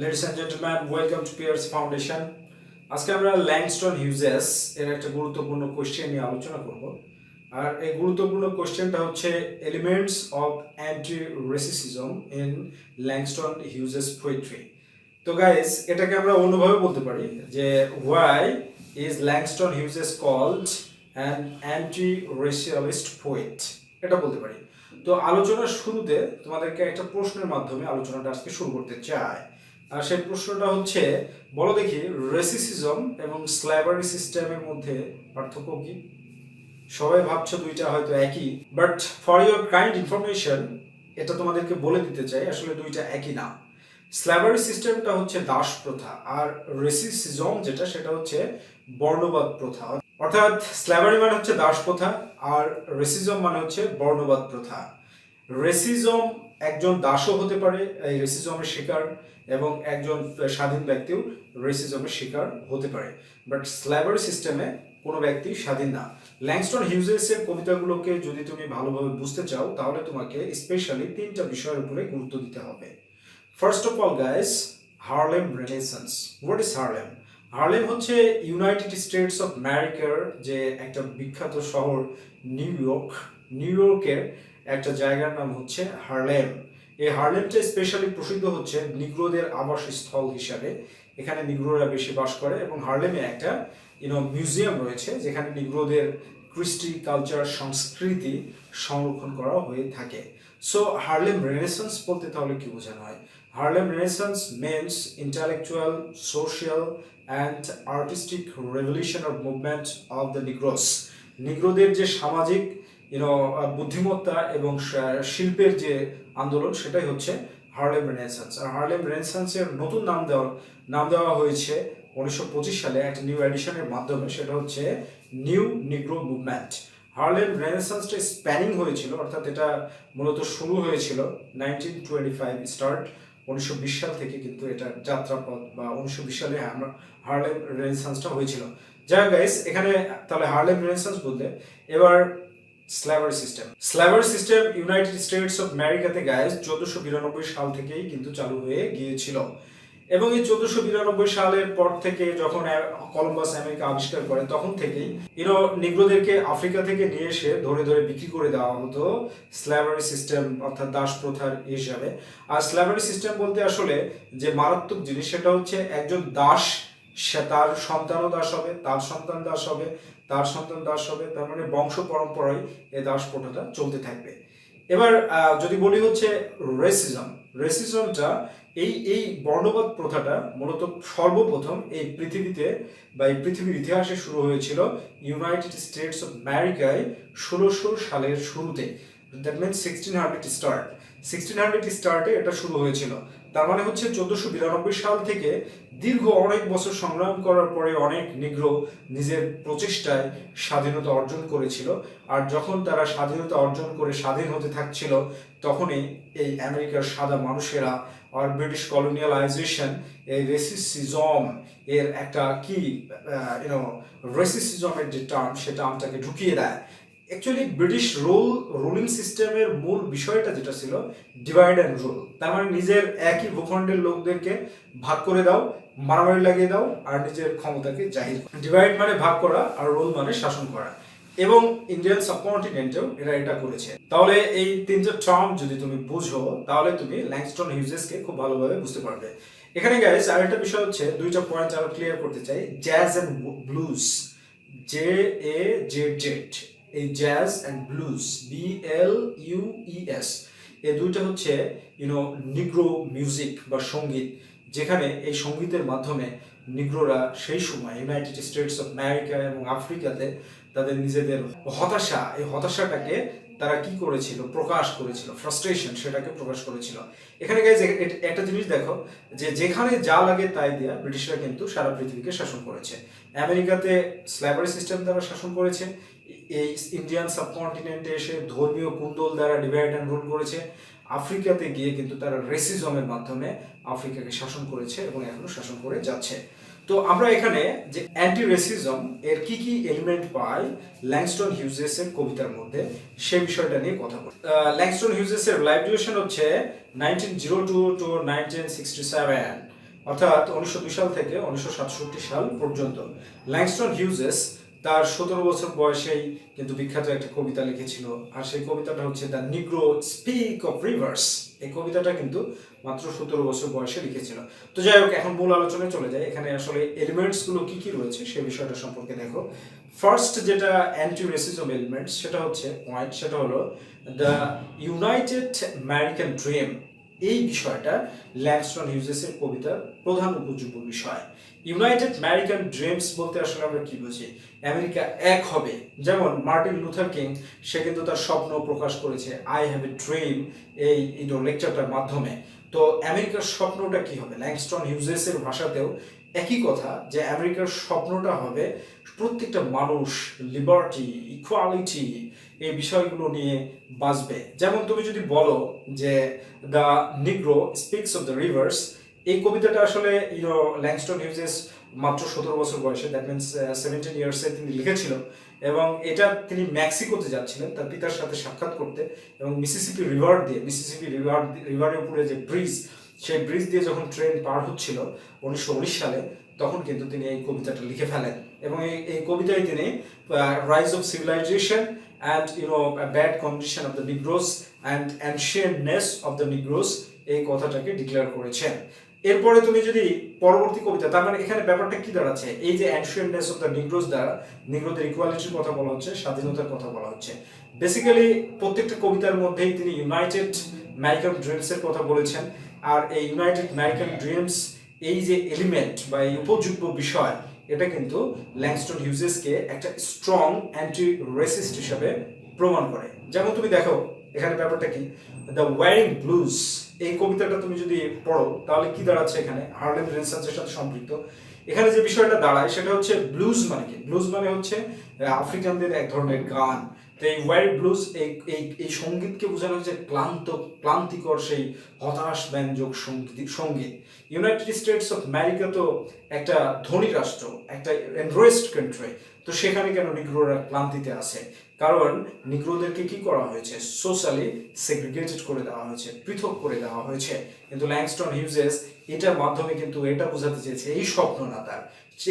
Ladies and gentlemen, welcome to PRC Foundation. আজকে আমরা Langston Hughes এর একটা গুরুত্বপূর্ণ কোশ্চেন নিয়ে আলোচনা করব। আর এই গুরুত্বপূর্ণ কোশ্চেনটা হচ্ছে elements of anti racism in Langston Hughes poetry. তো গাইস, এটাকে আমরা অন্যভাবে বলতে পারি যে why is Langston Hughes called an anti racialist poet, এটা বলতে পারি। তো আলোচনার শুরুতে তোমাদেরকে একটা প্রশ্নের মাধ্যমে আলোচনাটা আজকে শুরু করতে চাই। আর সেই প্রশ্নটা হচ্ছে, বলো দেখি রেসিসিজম এবং স্ল্যাভারি সিস্টেমের মধ্যে পার্থক্য কি? সবাই ভাবছো দুইটা হয়তো একই, but for your kind information এটা তোমাদেরকে বলে দিতে চাই আসলে দুইটা একই না। স্ল্যাভারি সিস্টেমটা হচ্ছে দাস প্রথা, আর রেসিসিজম যেটা সেটা হচ্ছে বর্ণবাদ প্রথা। অর্থাৎ স্ল্যাভারি মানে হচ্ছে দাস প্রথা, আর রেসিজম মানে হচ্ছে বর্ণবাদ প্রথা। রেসিজম একজন দাসও হতে পারে এই রেসিজমের শিকার, এবং একজন স্বাধীন ব্যক্তিও রেসিজমের শিকার হতে পারে, বাট স্ল্যাভারি সিস্টেমে কোনো ব্যক্তি স্বাধীন না। ল্যাংস্টন হিউজেসের কবিতাগুলোকে যদি তুমি ভালোভাবে বুঝতে চাও তাহলে তোমাকে স্পেশালি তিনটা বিষয়ের উপরে গুরুত্ব দিতে হবে। First of all guys, Harlem renaissance. What is Harlem? Harlem হচ্ছে ইউনাইটেড স্টেটস অফ আমেরিকার যে একটা বিখ্যাত শহর নিউ ইয়র্কের একটা জায়গার নাম হচ্ছে হার্লেম। এই হার্লেমটা স্পেশালি প্রসিদ্ধ হচ্ছে নিগ্রোদের আবাসস্থল হিসাবে। এখানে নিগ্রোরা বেশি বাস করে, এবং হার্লেমে একটা মিউজিয়াম রয়েছে যেখানে নিগ্রোদের কৃষ্টি কালচার সংস্কৃতি সংরক্ষণ করা হয়ে থাকে। সো হার্লেম রেনেসান্স বলতে তাহলে কি বোঝানো হয়? Harlem Renaissance means intellectual, social and artistic revolution of movement of the Negroes. নিগ্রোদের যে সামাজিক বুদ্ধিমত্তা এবং শিল্পের যে আন্দোলন, সেটাই হচ্ছে হার্লেম রেনেসান্স। আর হার্লেম রেনেসান্সের নতুন নাম দেওয়া হয়েছে 1925 সালে একটা নিউ এডিশনের মাধ্যমে, সেটা হচ্ছে নিউ নিগ্রো মুভমেন্ট। হার্লেম রেনেসান্সটা স্প্যানিং হয়েছিল, অর্থাৎ এটা মূলত শুরু হয়েছিল 1925 স্টার্ট, 1920 সাল থেকে কিন্তু এটা যাত্রাপথ, বা 1920 সালে হার্লেম রেনেসান্সটা হয়েছিল। যাই গাইস, এখানে তাহলে হার্লেম রেনেসান্স বলতে এবার স্ল্যাভারি সিস্টেম ইউনাইটেড স্টেটস অফ আমেরিকাতে গাইস 1492 সাল থেকেই কিন্তু চালু হয়ে গিয়েছিল। এবং এই 1492 সালের পর থেকে যখন কলম্বাস আমেরিকা আবিষ্কার করে, তখন থেকেই নিগ্রোদেরকে আফ্রিকা থেকে নিয়ে এসে ধরে ধরে বিক্রি করে দেওয়া হতো স্ল্যাভারি সিস্টেম, অর্থাৎ দাস প্রথার হিসাবে। আর স্ল্যাভারি সিস্টেম বলতে আসলে যে মারাত্মক জিনিস, সেটা হচ্ছে একজন দাস, সে তার সন্তানও দাস হবে, তার সন্তান দাস হবে, তার সন্তান দাস হবে, তার মানে বংশ পরম্পরায় এই দাস প্রথাটা চলতে থাকবে। এবার যদি বলি হচ্ছে রেসিজমটা এই বর্ণবাদ প্রথাটা মূলত সর্বপ্রথম এই পৃথিবীতে বা এই পৃথিবীর ইতিহাসে শুরু হয়েছিল ইউনাইটেড স্টেটস অফ আমেরিকায় 1600 সালের শুরুতে। দ্যাট মিনস 1600 স্টার্টে এটা শুরু হয়েছিল। তার মানে হচ্ছে 1492 সাল থেকে দীর্ঘ অনেক বছর সংগ্রাম করার পরে অনেক নিগ্রো নিজের প্রচেষ্টায় স্বাধীনতা অর্জন করেছিল। আর যখন তারা স্বাধীনতা অর্জন করে স্বাধীন হতে থাকছিল, তখনই এই আমেরিকার সাদা মানুষেরা আর ব্রিটিশ কলোনিয়ালাইজেশন এই রেসিসিজম এর একটা রেসিসিজমের যে টার্ম, সে টার্মটাকে ঢুকিয়ে দেয়। অ্যাকচুয়ালি ব্রিটিশ রুলিং সিস্টেমের মূল বিষয়টা যেটা ছিল ডিভাইড অ্যান্ড রুল। তার মানে নিজের একই ভূখণ্ডের লোকদেরকে ভাগ করে দাও, মারামারি লাগিয়ে দাও, আর নিজের ক্ষমতাকে জাহির। ডিভাইড মানে ভাগ করা, আর রুল মানে শাসন করা। এবং ইন্ডিয়ান সাবকন্টিনেন্টেও এরা এটা করেছে। তাহলে এই তিনটা টার্ম যদি তুমি বুঝো, তাহলে তুমি ল্যাংস্টন হিউজেসকে খুব ভালোভাবে বুঝতে পারবে। এখানে গাইস আরেকটা বিষয় হচ্ছে, দুইটা পয়েন্ট আরো ক্লিয়ার করতে চাই। জ্যাজ অ্যান্ড ব্লুজ, JAZZ, এই জ্যাজ অ্যান্ড ব্লুজ, BLUES, এই দুইটা হচ্ছে নিগ্রো মিউজিক বা সঙ্গীত, যেখানে এই সঙ্গীতের মাধ্যমে নিগ্রোরা সেই সময় ইউনাইটেড স্টেটস অফ আমেরিকা এবং আফ্রিকাতে তাদের নিজেদের এই হতাশাটাকে তারা কি করেছিল, প্রকাশ করেছিল, ফ্রাস্ট্রেশন, সেটাকে প্রকাশ করেছিল। এখানে গাইজ একটা জিনিস দেখো, যে যেখানে যা লাগে তাই দিয়া ব্রিটিশরা কিন্তু সারা পৃথিবীকে শাসন করেছে। আমেরিকাতে স্ল্যাভারি সিস্টেম দ্বারা শাসন করেছে, এই ইন্ডিয়ান সাবকন্টিনেন্টে এসে ধর্মীয় কুন্দল দ্বারা ডিভাইড অ্যান্ড রুল করেছে, আফ্রিকাতে গিয়ে কিন্তু তারা রেসিজমের মাধ্যমে আফ্রিকাকে শাসন করেছে এবং এখনো শাসন করে যাচ্ছে। তো আমরা এখানে যে অ্যান্টি রেসিজম এর কি কি এলিমেন্ট পাই ল্যাংস্টন হিউজেসের কবিতার মধ্যে, সেই বিষয়টা নিয়ে কথা বলি। ল্যাংস্টন হিউজেসের লাইফ ডিউরেশন হচ্ছে 1902 to 1967, অর্থাৎ 1902 সাল থেকে 1967 সাল পর্যন্ত ল্যাংস্টন হিউজেস তার 17 বছর বয়সেই কিন্তু বিখ্যাত একটা কবিতা লিখেছিল। আর সেই কবিতাটা হচ্ছে the negro speak of rivers. এই কবিতাটা কিন্তু মাত্র 17 বছর বয়সে লিখেছিল। তো যাই হোক, এখন মূল আলোচনায় চলে যায়। এখানে আসলে এলিমেন্টসগুলো কি কি রয়েছে সেই বিষয়টা সম্পর্কে দেখো। ফার্স্ট যেটা অ্যান্টি রেসিজম এলিমেন্টস, সেটা হচ্ছে পয়েন্ট, সেটা হলো দ্য ইউনাইটেড আমেরিকান ড্রিম। এই বিষয়টা ল্যাংস্টন হিউজেসের কবিতার প্রধান উপযোগ্য বিষয়। ইউনাইটেড আমেরিকান ড্রিমস বলতে আসলে আমরা কি বুঝি? আমেরিকা এক হবে। যেমন মার্টিন লুথার কিং, সে কিন্তু তার স্বপ্ন প্রকাশ করেছে আই হ্যাভ এ ড্রিম এই লেকচারটার মাধ্যমে। তো আমেরিকার স্বপ্নটা কি হবে? ল্যাংস্টন হিউজেসের ভাষাতেও একই কথা, যে আমেরিকার স্বপ্নটা হবে প্রত্যেকটা মানুষ লিবার্টি, ইকুয়ালিটি, এই বিষয়গুলো নিয়ে বাঁচবে। যেমন তুমি যদি বলো যে the negro speaks of the rivers, এই কবিতাটা আসলে ল্যাংস্টন হিউজেস মাত্র 17 বছর বয়সে, দ্যাট মিনস 17 ইয়ার্সে তিনি লিখেছিল। এবং এটা তিনি মেক্সিকোতে যাচ্ছিলেন তার পিতার সাথে সাক্ষাৎ করতে, এবং মিসিসিপি রিভারের উপরে যে ব্রিজ, সেই ব্রিজ দিয়ে যখন ট্রেন পার হচ্ছিল 1919 সালে, তখন কিন্তু তিনি এই কবিতাটা লিখে ফেলেন। এবং এই কবিতায় তিনি rise of civilisation and a bad condition of the Negroes and ancientness of the Negroes এই কথাটাকে ডিক্লেয়ার করেছেন। এরপরে তুমি যদি পরবর্তী কবিতা, তার মানে এখানে ব্যাপারটা কি দাঁড়াচ্ছে? এই যে ancientness of the Negroes দ্বারা নিগ্রোদের ইকুয়ালিটির কথা বলা হচ্ছে, স্বাধীনতার কথা বলা হচ্ছে। বেসিক্যালি প্রত্যেকটা কবিতার মধ্যেই তিনি ইউনাইটেড আমেরিকান ড্রিমস এর কথা বলেছেন। আর এই ইউনাইটেড আমেরিকান ড্রিমস, এই যে এলিমেন্ট বা এই উপযোগ্য বিষয়, এটা কিন্তু ল্যাংস্টন হিউজেসকে একটা স্ট্রং অ্যান্টি রেসিস্ট হিসাবে প্রমাণ করে। যেমন তুমি দেখো এখানে ব্যাপারটা কি, দ্য ওয়ারিং ব্লুজ, এই কবিতাটা তুমি যদি পড়ো তাহলে কি দাঁড়াচ্ছে? এখানে হার্লেম রেনেসান্সের সাথে সম্পৃক্ত। এখানে যে বিষয়টা দাঁড়ায় সেটা হচ্ছে ব্লুজ মানে কি? ব্লুজ মানে হচ্ছে আফ্রিকানদের এক ধরনের গান। তো এই ওয়ারিং ব্লুজ, এই সঙ্গীতকে বোঝানো হচ্ছে ক্লান্তিকর সেই হতাশ ব্যঞ্জক সঙ্গীত। ইউনাইটেড স্টেটস অফ আমেরিকা তো একটা ধনী রাষ্ট্র, একটা এনরিচড কান্ট্রি। তো সেখানে কেন নিগ্রোরা ক্লান্তিতে আছে? কারণ নিগ্রোদেরকে কি করা হয়েছে? সোশ্যালি সেগ্রিগেটেড করে দেওয়া হয়েছে, পৃথক করে দেওয়া হয়েছে। কিন্তু ল্যাংস্টন হিউজেস এটার মাধ্যমে কিন্তু এটা বোঝাতে চেয়েছে এই স্বপ্ন না তার,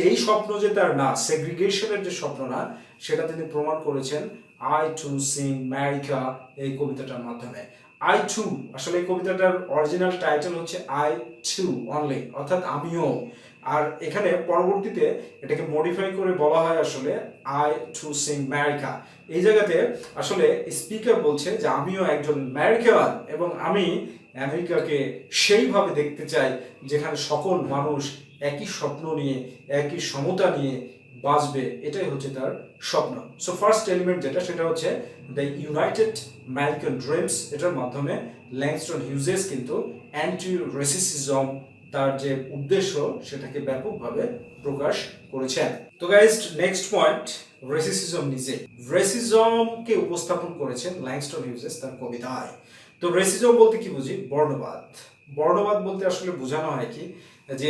এই স্বপ্ন যে তার না, সেগ্রিগেশনের যে স্বপ্ন না, সেটা তিনি প্রমাণ করেছেন আই টু সিং আমেরিকা এই কবিতাটার মাধ্যমে। আই টু, আসলে এই কবিতাটার অরিজিনাল টাইটেল হচ্ছে আই টু অনলি, অর্থাৎ আমিও। আর এখানে পরবর্তীতে এটাকে মডিফাই করে বলা হয় আসলে আই টু সিং আমেরিকা। এই জায়গাতে আসলে স্পিকার বলছে যে আমিও একজন আমেরিকান, এবং আমি আমেরিকাকে সেইভাবে দেখতে চাই যেখানে সকল মানুষ একই স্বপ্ন নিয়ে, একই সমতা নিয়ে বাঁচবে। এটাই হচ্ছে তার স্বপ্ন। সো ফার্স্ট এলিমেন্ট যেটা, সেটা হচ্ছে দ্য ইউনাইটেড আমেরিকান ড্রিমস। এটার মাধ্যমে ল্যাংস্টন হিউজেস কিন্তু অ্যান্টি রেসিসিজম, তার যে উদ্দেশ্য, সেটাকে ব্যাপকভাবে প্রকাশ করেছেন। তো গাইস, নেক্সট পয়েন্ট, রেসিসিজম নিজে। রেসিজমকে উপস্থাপন করেছেন ল্যাংস্টন হিউজেস তার কবিতায়। তো রেসিজম বলতে কি বুঝি? বর্ণবাদ। বর্ণবাদ বলতে আসলে বোঝানো হয় কি, যে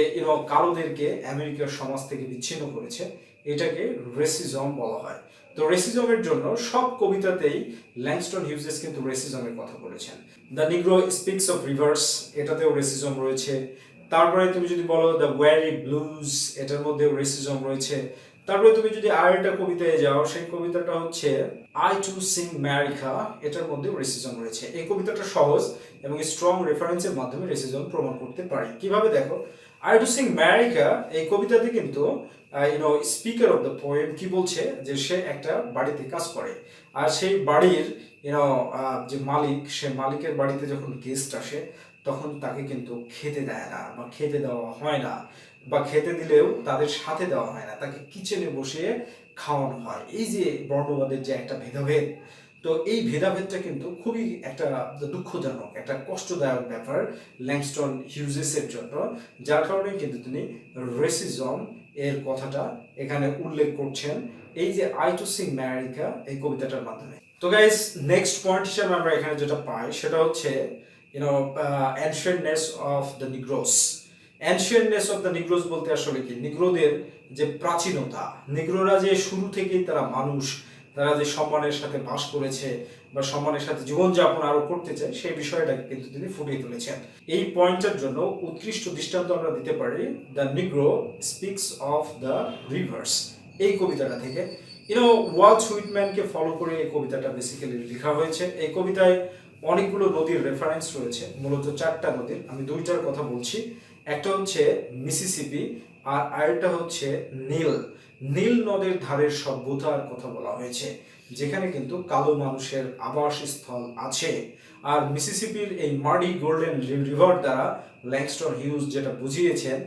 কালোদেরকে আমেরিকার সমাজ থেকে বিচ্ছিন্ন করেছে, এটাকে রেসিজম বলা হয়। তো রেসিজমের জন্য সব কবিতাতেই ল্যাংস্টন হিউজেস কিন্তু রেসিজমের কথা বলেছেন। The negro speaks of rivers, এটাতেও রেসিজম রয়েছে। তারপরে তুমি যদি বলো দ্য ওয়ারি ব্লুজ, এটার মধ্যেও রেসিজম রয়েছে। তারপরে তুমি যদি আরেকটা কবিতায় যাও, সেই কবিতাটা হচ্ছে আই টু সিং আমেরিকা, এটার মধ্যেও রেসিজম রয়েছে। এই কবিতাটা সহজ এবং স্ট্রং রেফারেন্সের মাধ্যমে রেসিজম প্রমাণ করতে পারি। কিভাবে দেখো, আই টু সিং আমেরিকা এই কবিতাতে কিন্তু স্পিকার অফ দ্য পোয়েম কি বলছে, যে সে একটা বাড়িতে কাজ করে, আর সেই বাড়ির যে মালিক, সে মালিকের বাড়িতে যখন গেস্ট আসে তখন তাকে কিন্তু খেতে দেয় না, বা খেতে দেওয়া হয় না, বা খেতে দিলেও তাদের সাথে দেওয়া হয় না, তাকে কিচেনে বসে খাওয়ানো হয়। এই যে বর্ণবাদের যে একটা ভেদাভেদ, তো এই ভেদাভেদটা কিন্তু খুবই একটা দুঃখজনক, একটা কষ্টদায়ক ব্যাপার ল্যাংস্টন হিউজেসের জন্য, যার কারণে কিন্তু তিনি রেসিজম এর কথাটা এখানে উল্লেখ করছেন এই যে আই টু সিং আমেরিকা এই কবিতাটার মাধ্যমে। তো গাইস, নেক্সট পয়েন্ট হিসেবে আমরা এখানে যেটা পাই সেটা হচ্ছে ancientness of the Negroes. ancientness of the Negroes বলতে আসলে কি? নিগ্রোদের যে প্রাচীনতা, নিগ্রোরা যে শুরু থেকেই তারা মানুষ, তারা যে সম্মানের সাথে বাস করেছে বা সম্মানের সাথে জীবনযাপন আরো করতে চায়, সেই বিষয়টাকে কিন্তু তিনি ফুটিয়ে তুলেছেন। এই পয়েন্টের জন্য উৎকৃষ্ট দৃষ্টান্ত আমরা দিতে পারি the negro speaks of the rivers এই কবিতাটা থেকে। ওয়াল্ট হুইটম্যানকে ফলো করে এই কবিতাটা বেসিক্যালি লেখা হয়েছে। এই কবিতায় অনেকগুলো নদীর রেফারেন্স রয়েছে, মূলত 4টা নদীর, আমি 2টার কথা বলছি। একটা হচ্ছে মিসিসিপি আর আরেকটা হচ্ছে নীল। নীল নদের ধারের সভ্যতার কথা বলা হয়েছে, যেখানে কিন্তু কালো মানুষের আবাসস্থল আছে। আর মিসিসিপির এই মার্ডি গোল্ডেন রিভার দ্বারা ল্যাংস্টন হিউজ যেটা বুঝিয়েছেন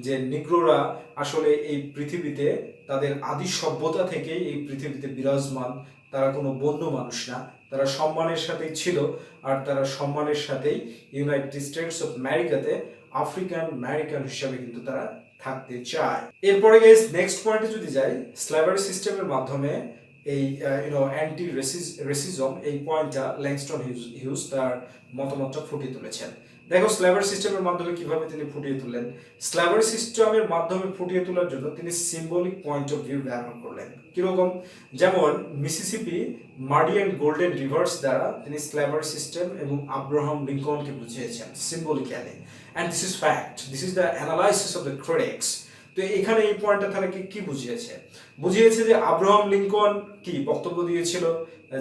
যে নিগ্রোরা আসলে এই পৃথিবীতে তাদের আদি সভ্যতা থেকেই এই পৃথিবীতে বিরাজমান, তারা কোনো বন্য মানুষ না, তারা সম্মানের সাথেই ছিল। আর তারা সম্মানের সাথেই ইউনাইটেড স্টেটস অফ আমেরিকাতে আমেরিকান হিসাবে কিন্তু তারা থাকতে চায়। এরপরে গাইস নেক্সট পয়েন্টে যদি যাই, স্ল্যাভারি সিস্টেমের মাধ্যমে এই অ্যান্টি রেসিজম এই পয়েন্টটা ল্যাংস্টন হিউজ তার মতামতটা ফুটিয়ে তুলেছেন। দেখো স্ল্যাভারি সিস্টেমের মাধ্যমে কিভাবে তিনি ফুটিয়ে তুললেন। স্ল্যাভারি সিস্টেমের মাধ্যমে ফুটিয়ে তোলার জন্য তিনি সিম্বলিক পয়েন্ট অফ ভিউ ব্যবহার করলেন। কিরকম? যেমন Mississippi muddy and golden rivers দ্বারা তিনি স্ল্যাভারি সিস্টেম এবং আব্রাহাম লিঙ্কনকে বুঝিয়েছেন symbolically. And this is fact, this is the analysis of the critics. তো এখানে এই পয়েন্টটা তারা কি বুঝিয়েছে? বুঝিয়েছে যে আব্রাহাম লিঙ্কন কি বক্তব্য দিয়েছিল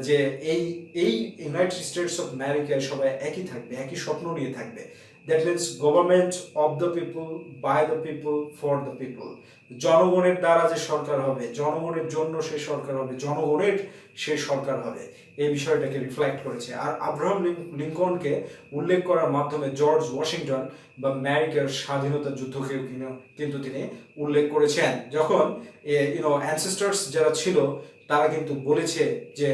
যে এই এই ইউনাইটেড স্টেটস অফ আমেরিকায় সবাই একই থাকবে, একই স্বপ্ন নিয়ে থাকবে। That means government of the people, by the people, for the people. জনগণের দ্বারা যে সরকার হবে, জনগণের জন্য সেই সরকার হবে, জনগণের সেই সরকার হবে, এই বিষয়টাকে রিফ্লেক্ট করেছে। আর আব্রাহাম লিঙ্কনকে উল্লেখ করার মাধ্যমে জর্জ ওয়াশিংটন বা আমেরিকার স্বাধীনতা যুদ্ধকেও কিন্তু তিনি উল্লেখ করেছেন। যখন অ্যানসেস্টার্স যারা ছিল তারা কিন্তু বলেছে যে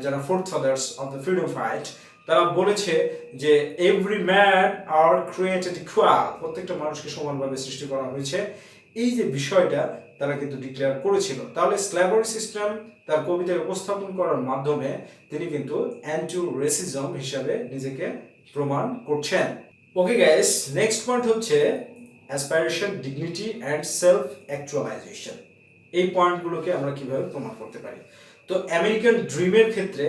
যারা fourth father's of the freedom fight, তারা বলেছে যে এভরি ম্যান আর ক্রিয়েটেড ইকুয়াল, প্রত্যেকটা মানুষকে সমানভাবে সৃষ্টি করা হয়েছে। এই যে বিষয়টা তারা কিন্তু ডিক্লেয়ার করেছিল। তাহলে স্ল্যাভারি সিস্টেম তার কবিতায় উপস্থাপন করার মাধ্যমে তিনি কিন্তু অ্যান্টি রেসিজম হিসাবে নিজেকে প্রমাণ করছেন। ওকে গাইস, নেক্সট পয়েন্ট হচ্ছে aspiration, dignity and self actualisation. এই পয়েন্টগুলোকে আমরা কিভাবে প্রমাণ করতে পারি? তো আমেরিকান ড্রিমের ক্ষেত্রে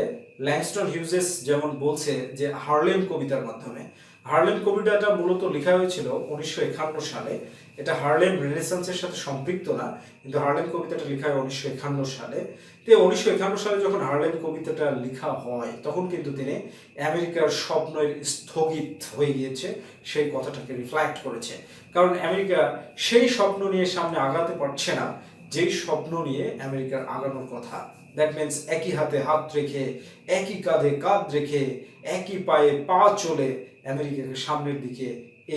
ল্যাংস্টন হিউজেস যেমন বলছে যে হার্লেম কবিতার মাধ্যমে, হার্লেম কবিতাটা মূলত লেখা হয়েছিল 1951 সালে। এটা হার্লেম রেনেসান্সের সাথে সম্পৃক্ত না, কিন্তু হার্লেম কবিতাটা লেখা হয় 1951 সালে। তো 1951 সালে যখন হার্লেম কবিতাটা লেখা হয়, তখন কিন্তু তিনি আমেরিকার স্বপ্নের স্থগিত হয়ে গিয়েছে সেই কথাটাকে রিফ্লেক্ট করেছে। কারণ আমেরিকা সেই স্বপ্ন নিয়ে সামনে আগাতে পারছে না যেই স্বপ্ন নিয়ে আমেরিকার আগানোর কথা। দ্যাট মিনস একই হাতে হাত রেখে, একই কাঁধে কাঁধ রেখে, একই পায়ে পা চলে আমেরিকাকে সামনের দিকে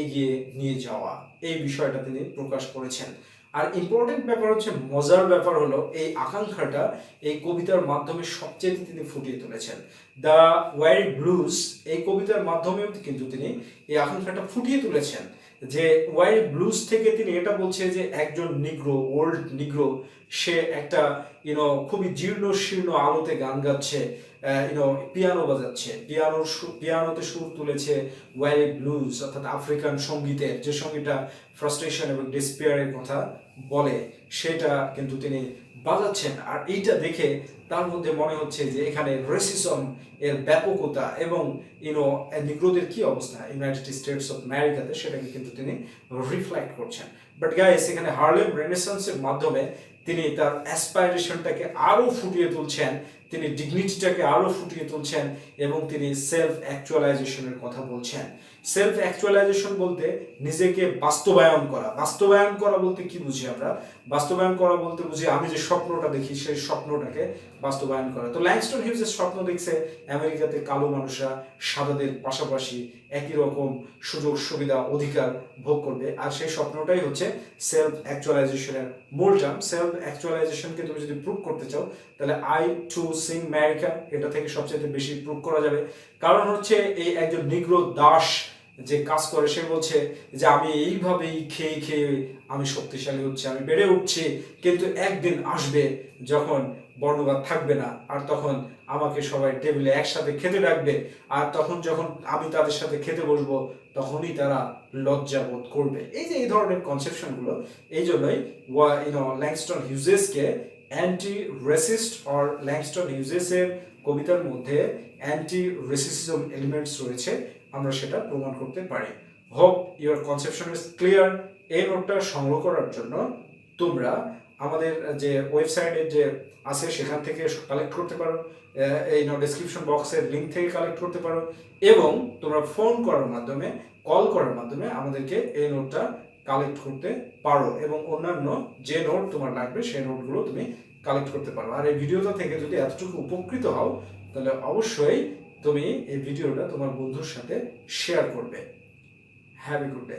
এগিয়ে নিয়ে যাওয়া, এই বিষয়টা তিনি প্রকাশ করেছেন। আর ইম্পর্টেন্ট ব্যাপার হচ্ছে, মজার ব্যাপার হলো এই আকাঙ্ক্ষাটা এই কবিতার মাধ্যমে সবচেয়ে তিনি ফুটিয়ে তুলেছেন। দ্য ওয়াইল্ড ব্লুজ এই কবিতার মাধ্যমেও কিন্তু তিনি এই আকাঙ্ক্ষাটা ফুটিয়ে তুলেছেন। যে ওয়াইল্ড ব্লুজ থেকে তিনি এটা বলছে যে একজন নিগ্রো, ওল্ড নিগ্রো, সে একটা খুবই জীর্ণ শীর্ণ আলোতে গান গাচ্ছে, পিয়ানো বাজাচ্ছে, পিয়ানোতে সুর তুলেছে ওয়াইল্ড ব্লুজ, অর্থাৎ আফ্রিকান সঙ্গীতের যে সঙ্গীতটা ফ্রাস্ট্রেশন এবং ডিসপেয়ারের কথা বলে, সেটা কিন্তু তিনি বাজাচ্ছেন। আর এইটা দেখে তার মধ্যে মনে হচ্ছে যে এখানে রেসিজম এর ব্যাপকতা এবং নিগ্রোদের কি অবস্থা ইউনাইটেড স্টেটস অফ আমেরিকাতে, সেটাকে কিন্তু তিনি রিফ্লেক্ট করছেন। বাট গাইস, এখানে হার্লেম রেনেসান্সের মাধ্যমে তিনি তার অ্যাসপাইরেশনটাকে আরো ফুটিয়ে তুলছেন, তিনি ডিগনিটিটাকে আরো ফুটিয়ে তুলছেন এবং তিনি সেলফ অ্যাকচুয়ালাইজেশনের কথা বলছেন। সেলফ অ্যাকচুয়ালাইজেশন বলতে নিজেকে বাস্তবায়ন করা। বাস্তবায়ন করা বলতে কি বুঝি আমরা? বাস্তবায়ন করা বলতে বুঝি আমি যে স্বপ্নটা দেখি সেই স্বপ্নটাকে বাস্তবায়ন করা। তো ল্যাংস্টন হিউজের স্বপ্ন দেখছে আমেরিকাতে কালো মানুষরা সাদাদের পাশাপাশি একই রকম সুযোগ সুবিধা অধিকার ভোগ করবে। আর সেই স্বপ্নটাই হচ্ছে সেলফ অ্যাকচুয়ালাইজেশনের মূল টার্ম। সেলফ অ্যাকচুয়ালাইজেশনকে তুমি যদি প্রুভ করতে চাও, তাহলে আই টু সিং আমেরিকা, এটা থেকে সবচেয়ে বেশি প্রুভ করা যাবে। কারণ হচ্ছে এই একজন নিগ্রো দাস যে কাজ করে, সে বলছে যে আমি এইভাবেই খেয়ে খেয়ে আমি শক্তিশালী হচ্ছে, আমি বেড়ে উঠছি, কিন্তু একদিন আসবে যখন বর্ণবাদ থাকবে না, আর তখন আমাকে সবাই টেবিলে একসাথে খেতে ডাকবে, আর তখন যখন আমি তাদের সাথে খেতে বসবো তখনই তারা লজ্জা বোধ করবে। এই যে এই ধরনের কনসেপশনগুলো, এই জন্যই ল্যাংস্টন হিউজেসকে অ্যান্টি রেসিস্ট অর ল্যাংস্টন হিউজেসের কবিতার মধ্যে অ্যান্টি রেসিসিজম এলিমেন্টস রয়েছে, আমরা সেটা প্রমাণ করতে পারি। Hope your conception is clear. এই নোটটা সংগ্রহ করার জন্য তোমরা আমাদের যে ওয়েবসাইটে যে আছে সেখান থেকে কালেক্ট করতে পারো, এই ডেসক্রিপশন বক্সের লিঙ্ক থেকে কালেক্ট করতে পারো, এবং তোমরা ফোন করার মাধ্যমে, কল করার মাধ্যমে আমাদেরকে এই নোটটা কালেক্ট করতে পারো, এবং অন্যান্য যে নোট তোমার লাগবে সেই নোটগুলো তুমি কালেক্ট করতে পারো। আর এই ভিডিওটা থেকে যদি এতটুকু উপকৃত হও তাহলে অবশ্যই তুমি এই ভিডিওটা তোমার বন্ধুর সাথে শেয়ার করবে। Have a good day.